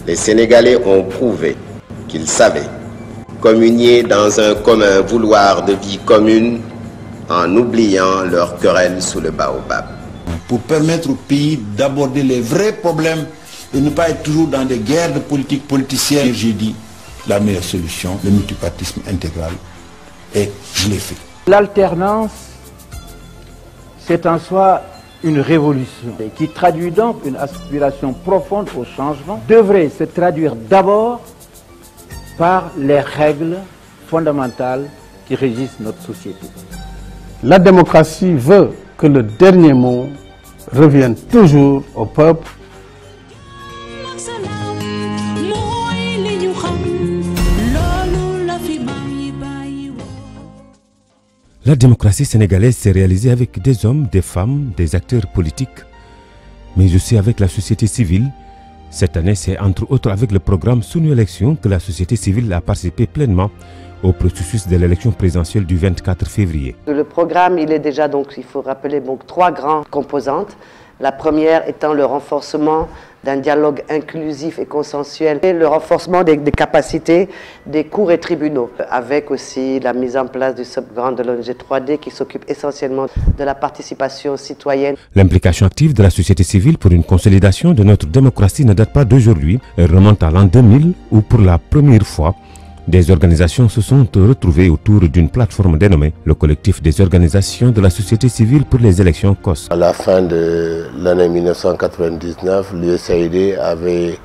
les Sénégalais ont prouvé qu'ils savaient communier dans un commun vouloir de vie commune en oubliant leurs querelles sous le baobab. Pour permettre au pays d'aborder les vrais problèmes et ne pas être toujours dans des guerres de politique politicienne, j'ai dit la meilleure solution, le multipartisme intégral, et je l'ai fait. L'alternance, c'est en soi une révolution qui traduit donc une aspiration profonde au changement, devrait se traduire d'abord par les règles fondamentales qui régissent notre société. La démocratie veut que le dernier mot revienne toujours au peuple. La démocratie sénégalaise s'est réalisée avec des hommes, des femmes, des acteurs politiques, mais aussi avec la société civile. Cette année, c'est entre autres avec le programme Sunu Élection que la société civile a participé pleinement au processus de l'élection présidentielle du 24 février. Le programme, il est déjà, donc, il faut rappeler, donc, 3 grandes composantes. La première étant le renforcement d'un dialogue inclusif et consensuel et le renforcement des capacités des cours et tribunaux, avec aussi la mise en place du sub-grant de l'ONG 3D qui s'occupe essentiellement de la participation citoyenne. L'implication active de la société civile pour une consolidation de notre démocratie ne date pas d'aujourd'hui. Elle remonte à l'an 2000 où pour la première fois, des organisations se sont retrouvées autour d'une plateforme dénommée le collectif des organisations de la société civile pour les élections COS. À la fin de l'année 1999, l'USAID avait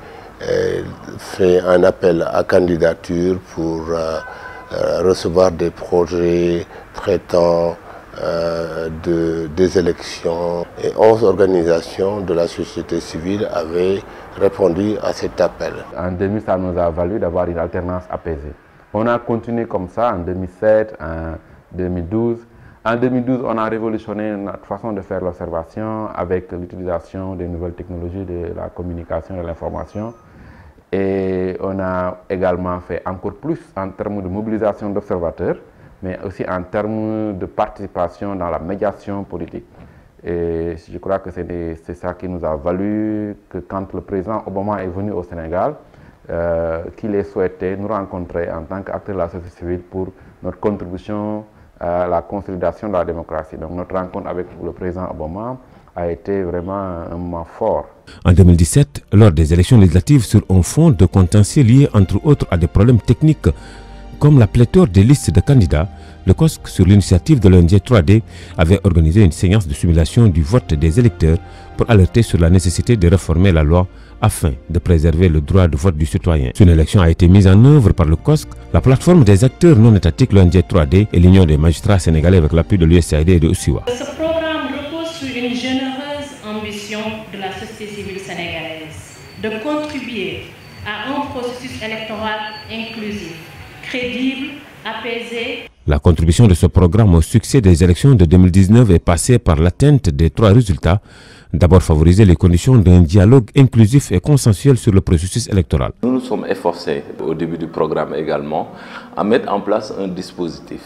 fait un appel à candidature pour recevoir des projets traitant des élections. Et 11 organisations de la société civile avaient répondu à cet appel. En 2000, ça nous a valu d'avoir une alternance apaisée. On a continué comme ça en 2007, en 2012. En 2012, on a révolutionné notre façon de faire l'observation avec l'utilisation des nouvelles technologies de la communication et de l'information. Et on a également fait encore plus en termes de mobilisation d'observateurs, mais aussi en termes de participation dans la médiation politique. Et je crois que c'est ça qui nous a valu que quand le président Obama est venu au Sénégal, qu'il ait souhaité nous rencontrer en tant qu'acteur de la société civile pour notre contribution à la consolidation de la démocratie. Donc notre rencontre avec le président Obama a été vraiment un moment fort. En 2017, lors des élections législatives sur un fond de contentieux lié entre autres à des problèmes techniques comme la pléthore des listes de candidats, le COSC, sur l'initiative de l'ONG 3D, avait organisé une séance de simulation du vote des électeurs pour alerter sur la nécessité de réformer la loi afin de préserver le droit de vote du citoyen. Une élection a été mise en œuvre par le COSC, la plateforme des acteurs non étatiques, l'ONG 3D et l'Union des magistrats sénégalais avec l'appui de l'USAID et de Osiwa. Ce programme repose sur une généreuse ambition de la société civile sénégalaise de contribuer à un processus électoral inclusif, crédible, apaisé. La contribution de ce programme au succès des élections de 2019 est passée par l'atteinte des 3 résultats. D'abord, favoriser les conditions d'un dialogue inclusif et consensuel sur le processus électoral. Nous nous sommes efforcés au début du programme également à mettre en place un dispositif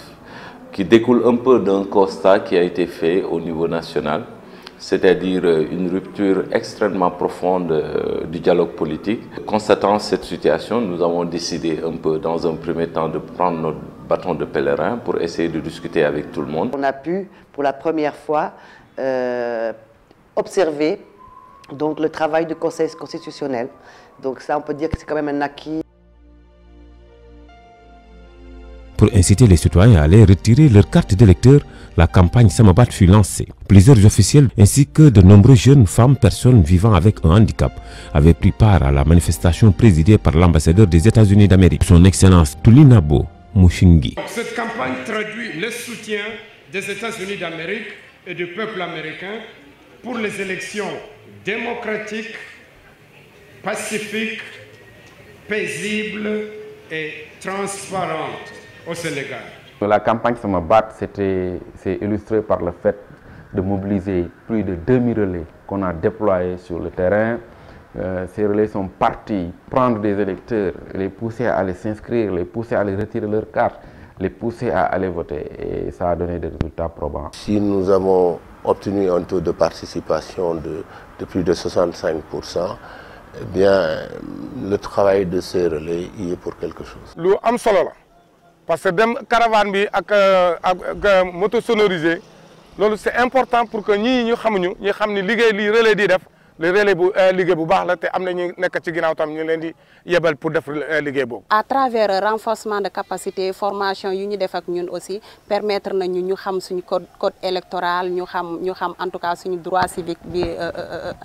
qui découle un peu d'un constat qui a été fait au niveau national, c'est-à-dire une rupture extrêmement profonde du dialogue politique. Constatant cette situation, nous avons décidé un peu dans un premier temps de prendre notre bâton de pèlerin pour essayer de discuter avec tout le monde. On a pu, pour la première fois, observer donc, le travail du Conseil constitutionnel. Donc ça, on peut dire que c'est quand même un acquis. Pour inciter les citoyens à aller retirer leur carte d'électeur, la campagne Samabat fut lancée. Plusieurs officiels ainsi que de nombreux jeunes femmes, personnes vivant avec un handicap avaient pris part à la manifestation présidée par l'ambassadeur des États-Unis d'Amérique, son Excellence Tulinabo Mushingi. Cette campagne traduit le soutien des États-Unis d'Amérique et du peuple américain pour les élections démocratiques, pacifiques, paisibles et transparentes au Sénégal. La campagne Samabat s'est illustrée par le fait de mobiliser plus de 2000 relais qu'on a déployés sur le terrain. Ces relais sont partis prendre des électeurs, les pousser à aller s'inscrire, les pousser à aller retirer leur carte, les pousser à aller voter. Et ça a donné des résultats probants. Si nous avons obtenu un taux de participation de plus de 65%, eh bien, le travail de ces relais y est pour quelque chose. Lu am solo la parce que dem caravane bi ak moto sonorisé loolu c'est important pour que ñii ñu xamuñu ñi xam ni liggéey li relais di def le relais bu liggéey bu baax la te am na ñu nekk ci ginnaaw tam ñu leen di yebal pour def liggéey boobu. À travers renforcement de capacité formation yu ñu def ak ñun aussi permettre nañu ñu xam suñu code électoral ñu xam en tout cas suñu droit civique bi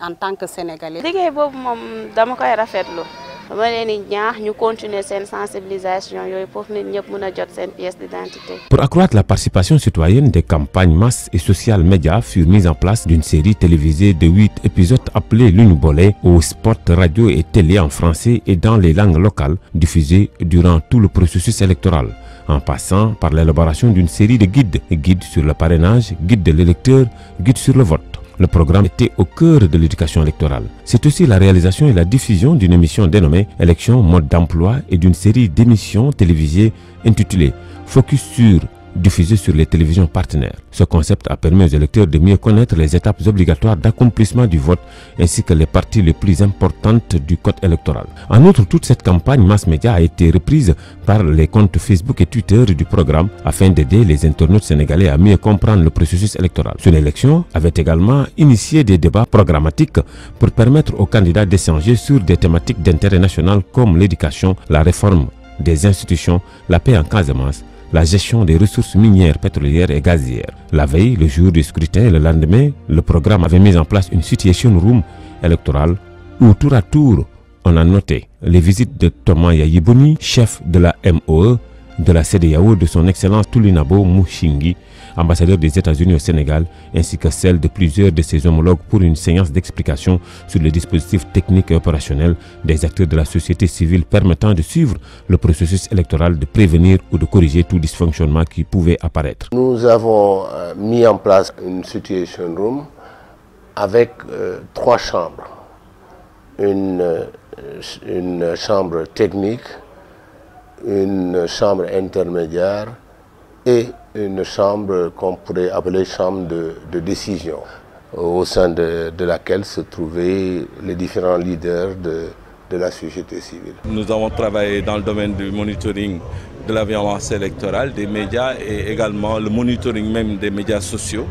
en tant que sénégalais. liggéey boobu moom dama koy rafetlu. dama leen di ñaax ñu continuer seen sensibilisation yooyu pour nit ñëpp mën a jot seen pièce d'identité. Pour accroître la participation citoyenne, des campagnes masse et social médias furent mises en place d'une série télévisée de 8 épisodes appelée Lune Bolé aux spots radio et télé en français et dans les langues locales diffusés durant tout le processus électoral, en passant par l'élaboration d'une série de guides sur le parrainage, guide de l'électeur, guide sur le vote. Le programme était au cœur de l'éducation électorale. C'est aussi la réalisation et la diffusion d'une émission dénommée Élections, mode d'emploi et d'une série d'émissions télévisées intitulée Focus sur, diffusée sur les télévisions partenaires. Ce concept a permis aux électeurs de mieux connaître les étapes obligatoires d'accomplissement du vote ainsi que les parties les plus importantes du code électoral. En outre, toute cette campagne mass média a été reprise par les comptes Facebook et Twitter du programme afin d'aider les internautes sénégalais à mieux comprendre le processus électoral. Son élection avait également initié des débats programmatiques pour permettre aux candidats d'échanger sur des thématiques d'intérêt national comme l'éducation, la réforme des institutions, la paix en Casamance, la gestion des ressources minières, pétrolières et gazières. La veille, le jour du scrutin et le lendemain, le programme avait mis en place une situation room électorale où tour à tour, on a noté les visites de Thomas Yayiboni, chef de la MOE, de la CEDEAO, de son excellence Tulinabo Mouchingi, ambassadeur des États-Unis au Sénégal, ainsi que celle de plusieurs de ses homologues pour une séance d'explication sur les dispositifs techniques et opérationnels des acteurs de la société civile permettant de suivre le processus électoral, de prévenir ou de corriger tout dysfonctionnement qui pouvait apparaître. Nous avons mis en place une situation room avec 3 chambres. Une chambre technique, une chambre intermédiaire et une chambre qu'on pourrait appeler chambre de décision, au sein de laquelle se trouvaient les différents leaders de la société civile. Nous avons travaillé dans le domaine du monitoring de la violence électorale, des médias et également le monitoring même des médias sociaux.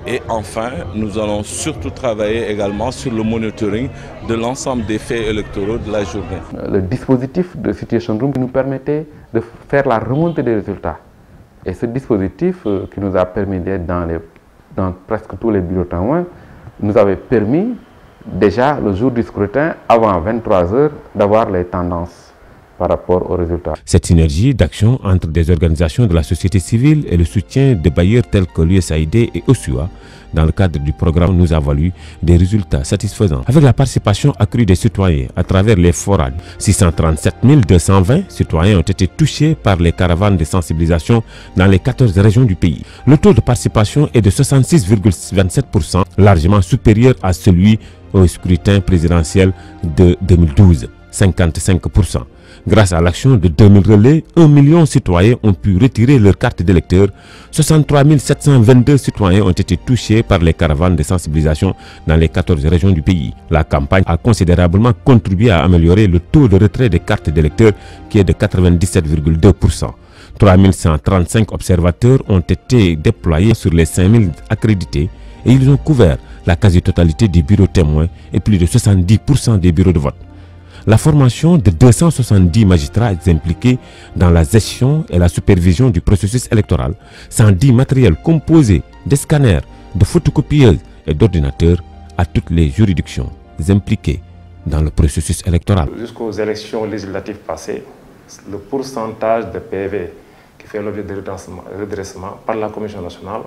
Et enfin, nous allons surtout travailler également sur le monitoring de l'ensemble des faits électoraux de la journée. Le dispositif de Situation Room nous permettait de faire la remontée des résultats. Et ce dispositif qui nous a permis d'être dans presque tous les bureaux témoins nous avait permis déjà le jour du scrutin, avant 23 h, d'avoir les tendances par rapport aux résultats. Cette synergie d'action entre des organisations de la société civile et le soutien de bailleurs tels que l'USAID et OSUA dans le cadre du programme nous a valu des résultats satisfaisants. Avec la participation accrue des citoyens à travers les forats, 637 220 citoyens ont été touchés par les caravanes de sensibilisation dans les 14 régions du pays. Le taux de participation est de 66,27%, largement supérieur à celui au scrutin présidentiel de 2012, 55%. Grâce à l'action de 2000 relais, 1 million de citoyens ont pu retirer leur carte d'électeur. 63 722 citoyens ont été touchés par les caravanes de sensibilisation dans les 14 régions du pays. La campagne a considérablement contribué à améliorer le taux de retrait des cartes d'électeurs qui est de 97,2%. 3135 observateurs ont été déployés sur les 5000 accrédités et ils ont couvert la quasi-totalité des bureaux témoins et plus de 70% des bureaux de vote. La formation de 270 magistrats impliqués dans la gestion et la supervision du processus électoral, 110 matériels composés de scanners, de photocopieuses et d'ordinateurs à toutes les juridictions impliquées dans le processus électoral. Jusqu'aux élections législatives passées, le pourcentage de PV qui fait l'objet de redressement par la Commission nationale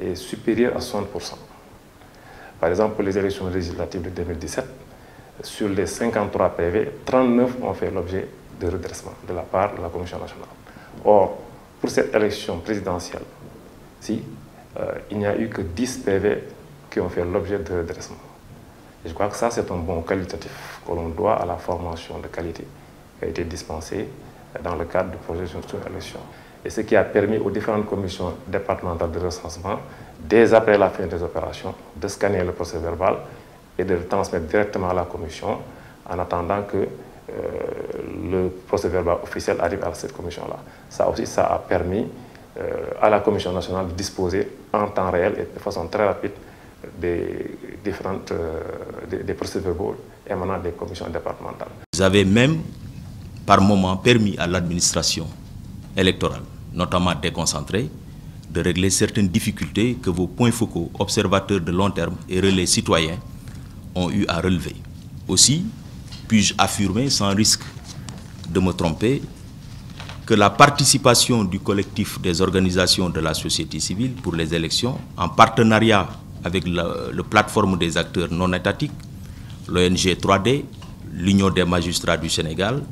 est supérieur à 60%. Par exemple, pour les élections législatives de 2017, sur les 53 PV, 39 ont fait l'objet de redressement de la part de la Commission nationale. Or, pour cette élection présidentielle, il n'y a eu que 10 PV qui ont fait l'objet de redressement. Et je crois que ça, c'est un bon qualitatif que l'on doit à la formation de qualité qui a été dispensée dans le cadre du projet de élection. Et ce qui a permis aux différentes commissions départementales de recensement, dès après la fin des opérations, de scanner le procès verbal et de le transmettre directement à la commission en attendant que le procès-verbal officiel arrive à cette commission-là. Ça aussi, ça a permis à la commission nationale de disposer en temps réel et de façon très rapide des différentes des procès-verbaux émanant des commissions départementales. Vous avez même, par moment, permis à l'administration électorale, notamment déconcentrée, de régler certaines difficultés que vos points focaux, observateurs de long terme et relais citoyens ont eu à relever. Aussi, puis-je affirmer, sans risque de me tromper, que la participation du collectif des organisations de la société civile pour les élections, en partenariat avec la plateforme des acteurs non étatiques, l'ONG 3D, l'Union des magistrats du Sénégal,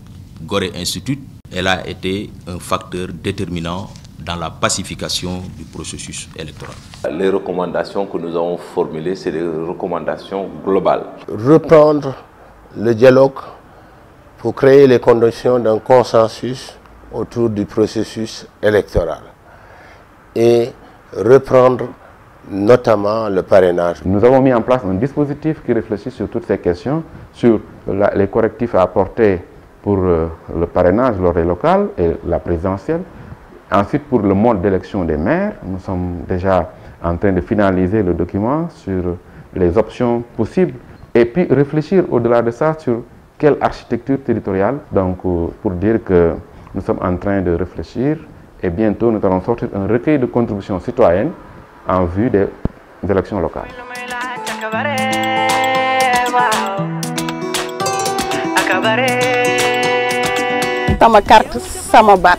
Gorée Institute, elle a été un facteur déterminant dans la pacification du processus électoral. Les recommandations que nous avons formulées, c'est des recommandations globales. Reprendre le dialogue pour créer les conditions d'un consensus autour du processus électoral et reprendre notamment le parrainage. Nous avons mis en place un dispositif qui réfléchit sur toutes ces questions, sur les correctifs à apporter pour le parrainage lors des locales et la présidentielle. Ensuite, pour le mode d'élection des maires, nous sommes déjà en train de finaliser le document sur les options possibles et puis réfléchir au-delà de ça sur quelle architecture territoriale. Donc, pour dire que nous sommes en train de réfléchir et bientôt nous allons sortir un recueil de contributions citoyennes en vue des élections locales. Sama carte, sama baat.